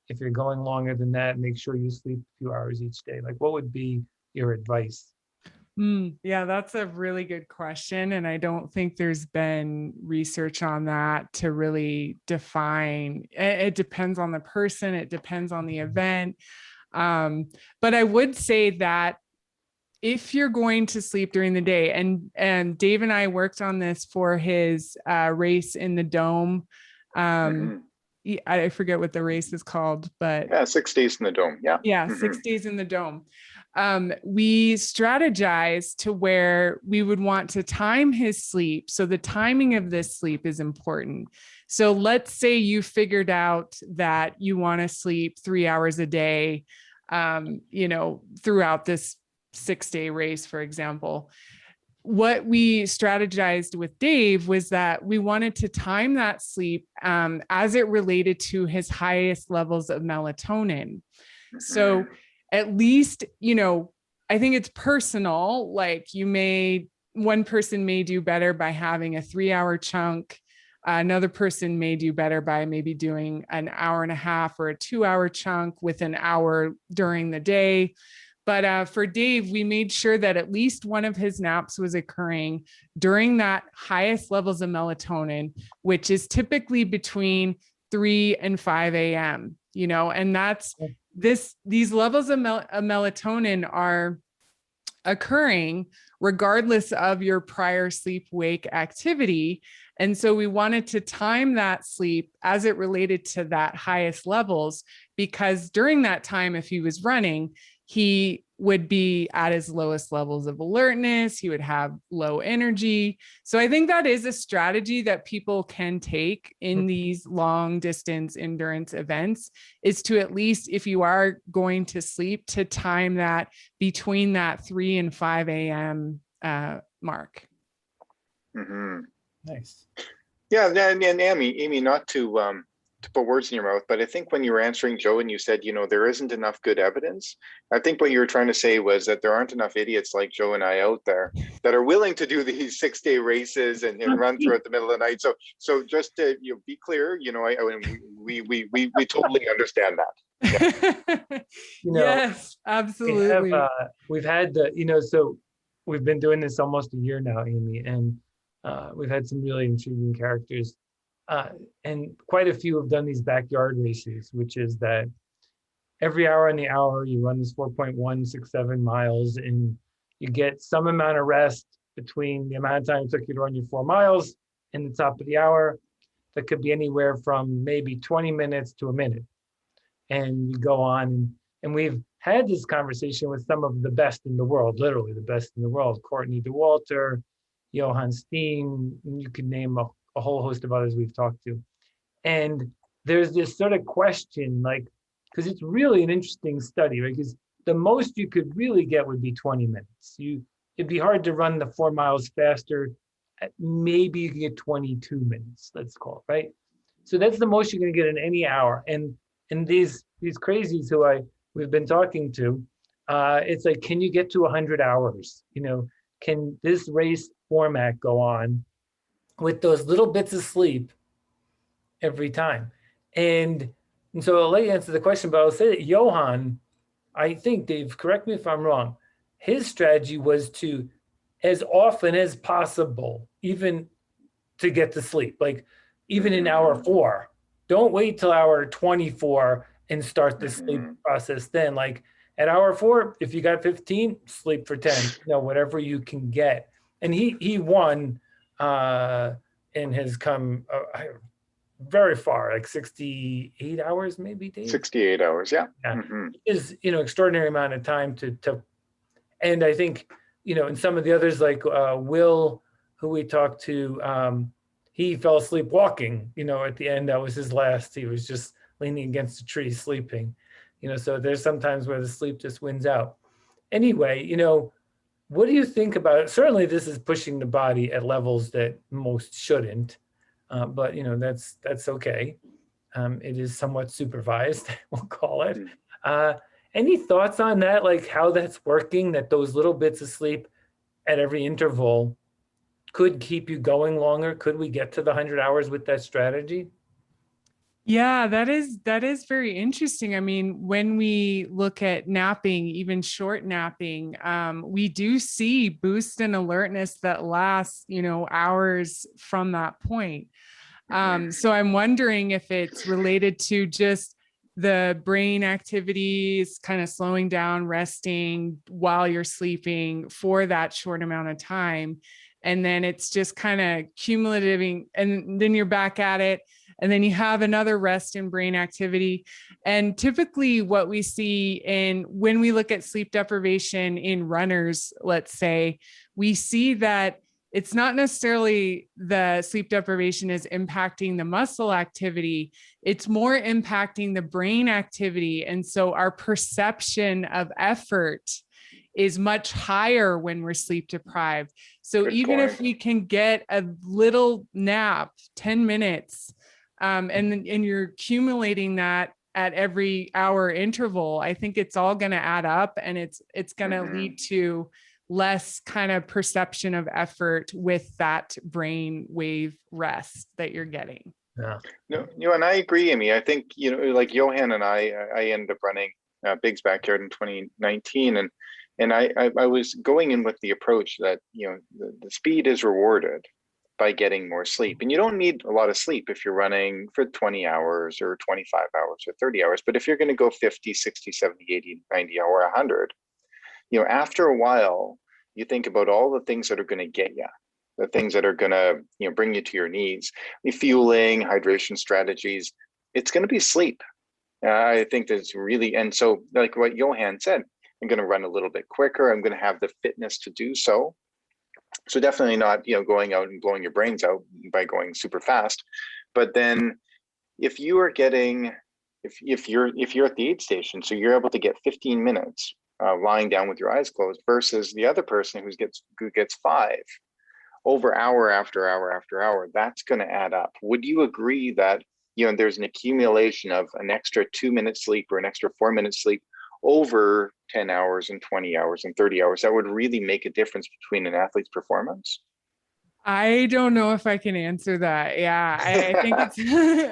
If you're going longer than that, make sure you sleep a few hours each day. Like, what would be your advice? Yeah, that's a really good question. And I don't think there's been research on that to really define. It depends on the person, it depends on the event. But I would say that if you're going to sleep during the day, and Dave and I worked on this for his race in the Dome. I forget what the race is called, but yeah, 6 days in the Dome. Yeah. 6 days in the Dome. We strategized to where we would want to time his sleep. So the timing of this sleep is important. So let's say you figured out that you want to sleep 3 hours a day, throughout this 6-day race, for example. What we strategized with Dave was that we wanted to time that sleep as it related to his highest levels of melatonin. So at least, I think it's personal. Like one person may do better by having a 3-hour chunk. Another person may do better by maybe doing an 1.5 or a 2-hour chunk with an hour during the day. But for Dave, we made sure that at least one of his naps was occurring during that highest levels of melatonin, which is typically between 3 and 5 a.m., and that's these levels of melatonin are occurring regardless of your prior sleep-wake activity. And so we wanted to time that sleep as it related to that highest levels, because during that time, if he was running, he would be at his lowest levels of alertness. He would have low energy. So I think that is a strategy that people can take in these long distance endurance events, is to at least, if you are going to sleep, to time that between that 3 and 5 a.m. Mark. Nice. Yeah, and Amy, not to put words in your mouth, but I think when you were answering Joe and you said, there isn't enough good evidence, I think what you were trying to say was that there aren't enough idiots like Joe and I out there that are willing to do these 6-day races and run throughout the middle of the night. So just to be clear, we totally understand that. Yeah. Yes, absolutely. We've had so we've been doing this almost a year now, Amy, and we've had some really intriguing characters. And quite a few have done these backyard races, which is that every hour on the hour, you run this 4.167 miles, and you get some amount of rest between the amount of time it took you to run your 4 miles and the top of the hour. That could be anywhere from maybe 20 minutes to a minute. And you go on, and we've had this conversation with some of the best in the world, literally the best in the world, Courtney DeWalter, Johan Steen, you can name a whole host of others we've talked to. And there's this sort of question, like, because it's really an interesting study, right? Because the most you could really get would be 20 minutes. It'd be hard to run the 4 miles faster. Maybe you can get 22 minutes, let's call it, right? So that's the most you're going to get in any hour. And And these crazies who we've been talking to, it's like, can you get to 100 hours? Can this race format go on with those little bits of sleep every time? And so I'll let you answer the question, but I'll say that Johan, I think, Dave, correct me if I'm wrong, his strategy was to, as often as possible, even to get to sleep, like even in hour 4, don't wait till hour 24 and start the sleep process then. Like at hour 4, if you got 15, sleep for 10, whatever you can get. And he won and has come very far, like 68 hours, maybe, Dave? 68 hours, yeah. Is, extraordinary amount of time to, and I think, in some of the others, like Will, who we talked to, he fell asleep walking, at the end. That was his last. He was just leaning against a tree, sleeping, so there's sometimes where the sleep just wins out. Anyway, what do you think about it? Certainly this is pushing the body at levels that most shouldn't, but that's okay. It is somewhat supervised, we'll call it. Any thoughts on that, like how that's working, that those little bits of sleep at every interval could keep you going longer? Could we get to the 100 hours with that strategy? Yeah, that is very interesting. I mean, when we look at napping, even short napping, we do see boost in alertness that lasts, hours from that point. So I'm wondering if it's related to just the brain activities kind of slowing down, resting while you're sleeping for that short amount of time. And then it's just kind of cumulative, and then you're back at it. And then you have another rest in brain activity. And typically what we see when we look at sleep deprivation in runners, let's say, we see that it's not necessarily the sleep deprivation is impacting the muscle activity. It's more impacting the brain activity. And so our perception of effort is much higher when we're sleep deprived. So even if we can get a little nap, 10 minutes, and you're accumulating that at every hour interval, I think it's all going to add up, and it's going to lead to less kind of perception of effort with that brain wave rest that you're getting. Yeah. No, and I agree, Amy. I think, like Johan and I ended up running Big's Backyard in 2019, and I was going in with the approach that, the speed is rewarded by getting more sleep. And you don't need a lot of sleep if you're running for 20 hours or 25 hours or 30 hours. But if you're going to go 50, 60, 70, 80, 90, or 100, after a while, you think about all the things that are going to get you, the things that are going to, bring you to your knees, refueling, hydration strategies. It's going to be sleep. I think that's really, and so like what Johan said, I'm going to run a little bit quicker. I'm going to have the fitness to do so. So definitely not, going out and blowing your brains out by going super fast. But then if you are getting, if you're at the aid station, so you're able to get 15 minutes lying down with your eyes closed versus the other person who gets 5 over hour after hour after hour, that's going to add up. Would you agree that, there's an accumulation of an extra 2 minutes sleep or an extra 4 minutes sleep over 10 hours and 20 hours and 30 hours that would really make a difference between an athlete's performance? I don't know if I can answer that. Yeah, I think it's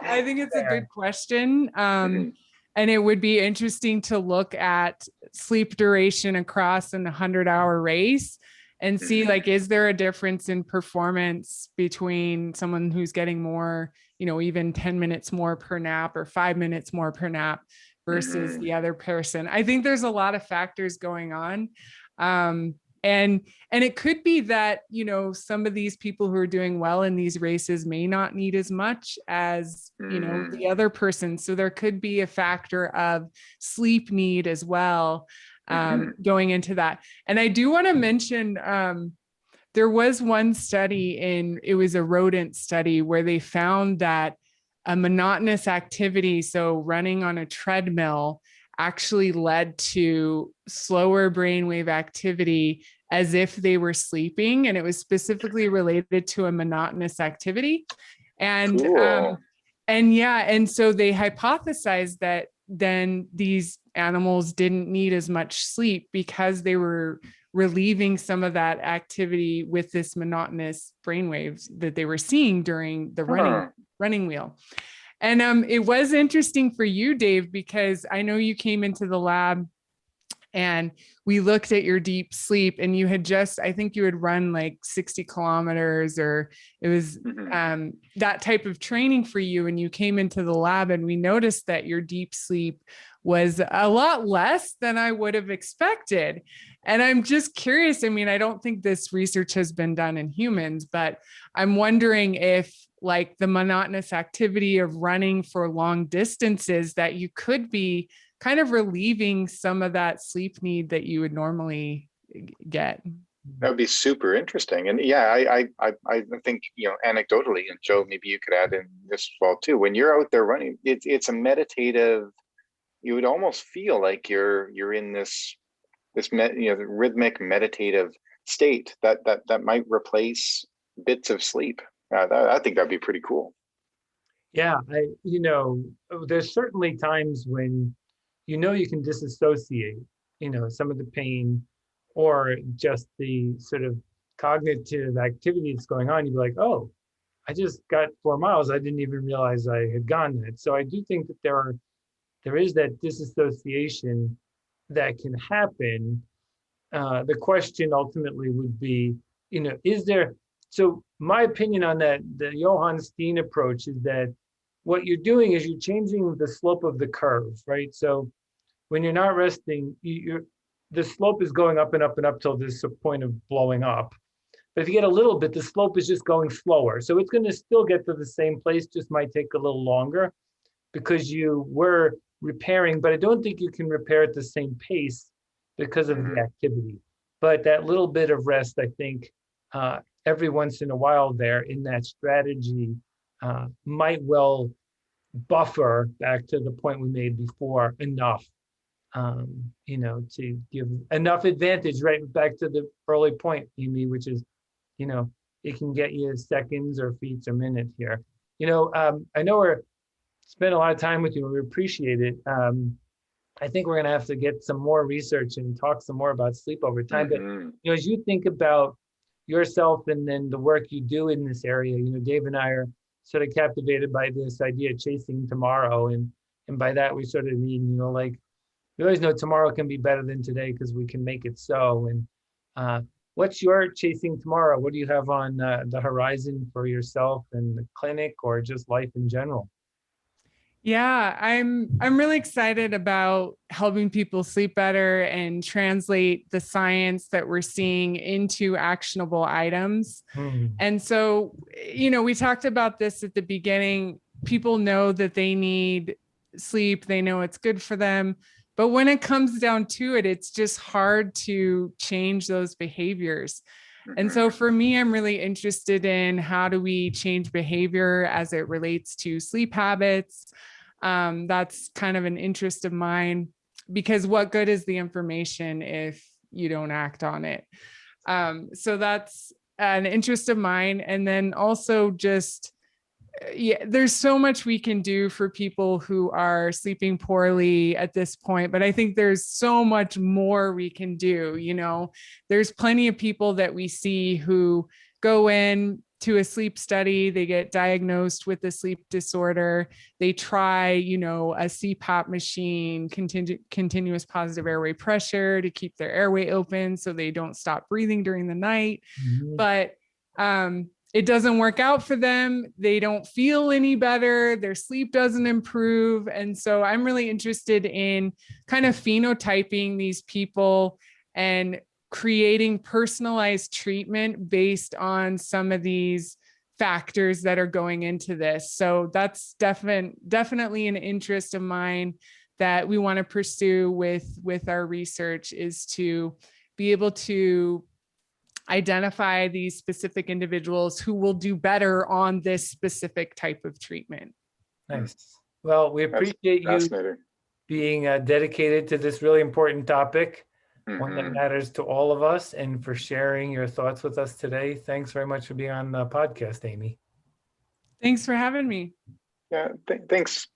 I think it's a good question. And it would be interesting to look at sleep duration across an 100-hour race and see, like, is there a difference in performance between someone who's getting more, even 10 minutes more per nap or 5 minutes more per nap versus the other person? I think there's a lot of factors going on. And it could be that, some of these people who are doing well in these races may not need as much as, the other person. So there could be a factor of sleep need as well, going into that. And I do want to mention, there was one study it was a rodent study where they found that a monotonous activity, so running on a treadmill, actually led to slower brainwave activity as if they were sleeping. And it was specifically related to a monotonous activity. And cool. And so they hypothesized that then these animals didn't need as much sleep because they were relieving some of that activity with this monotonous brainwaves that they were seeing during the running wheel. And it was interesting for you, Dave, because I know you came into the lab and we looked at your deep sleep, and you had just, I think you had run like 60 kilometers, or it was that type of training for you. And you came into the lab and we noticed that your deep sleep was a lot less than I would have expected. And I'm just curious. I mean, I don't think this research has been done in humans, but I'm wondering if, like, the monotonous activity of running for long distances, that you could be kind of relieving some of that sleep need that you would normally get. That would be super interesting. And yeah, I think, anecdotally, and Joe, maybe you could add in this as well too. When you're out there running, it's a meditative, you would almost feel like you're in this rhythmic meditative state that might replace bits of sleep. I think that'd be pretty cool. Yeah, there's certainly times when you can disassociate, some of the pain or just the sort of cognitive activity that's going on. You'd be like, oh, I just got 4 miles. I didn't even realize I had gone that. So I do think that there is that disassociation that can happen. The question ultimately would be, is there, so my opinion on that, the Johann Steen approach is that what you're doing is you're changing the slope of the curve, right? So when you're not resting, the slope is going up and up and up till there's a point of blowing up. But if you get a little bit, the slope is just going slower. So it's going to still get to the same place, just might take a little longer because you were repairing, but I don't think you can repair at the same pace because of the activity. But that little bit of rest, I think, every once in a while there in that strategy might well buffer back to the point we made before enough, to give enough advantage, right back to the early point, Amy, which is, it can get you seconds or feet or minutes here. I know we're spent a lot of time with you and we appreciate it. I think we're going to have to get some more research and talk some more about sleep over time. But, as you think about yourself and then the work you do in this area, Dave and I are sort of captivated by this idea of chasing tomorrow. And by that, we sort of mean, like, we always know tomorrow can be better than today because we can make it so. And what's your chasing tomorrow? What do you have on the horizon for yourself and the clinic or just life in general? Yeah, I'm really excited about helping people sleep better and translate the science that we're seeing into actionable items. And so, we talked about this at the beginning. People know that they need sleep, they know it's good for them. But when it comes down to it, it's just hard to change those behaviors. And so for me, I'm really interested in how do we change behavior as it relates to sleep habits. That's kind of an interest of mine, because what good is the information if you don't act on it? So that's an interest of mine. And then also just, there's so much we can do for people who are sleeping poorly at this point, but I think there's so much more we can do. There's plenty of people that we see who go in to a sleep study, they get diagnosed with a sleep disorder, they try, a CPAP machine, continuous positive airway pressure to keep their airway open so they don't stop breathing during the night. But it doesn't work out for them. They don't feel any better. Their sleep doesn't improve. And so I'm really interested in kind of phenotyping these people and creating personalized treatment based on some of these factors that are going into this. So that's definitely an interest of mine that we want to pursue with our research, is to be able to identify these specific individuals who will do better on this specific type of treatment. Nice. Well, we appreciate you being dedicated to this really important topic, one that matters to all of us, and for sharing your thoughts with us today. Thanks very much for being on the podcast, Amy. Thanks for having me. Yeah, thanks.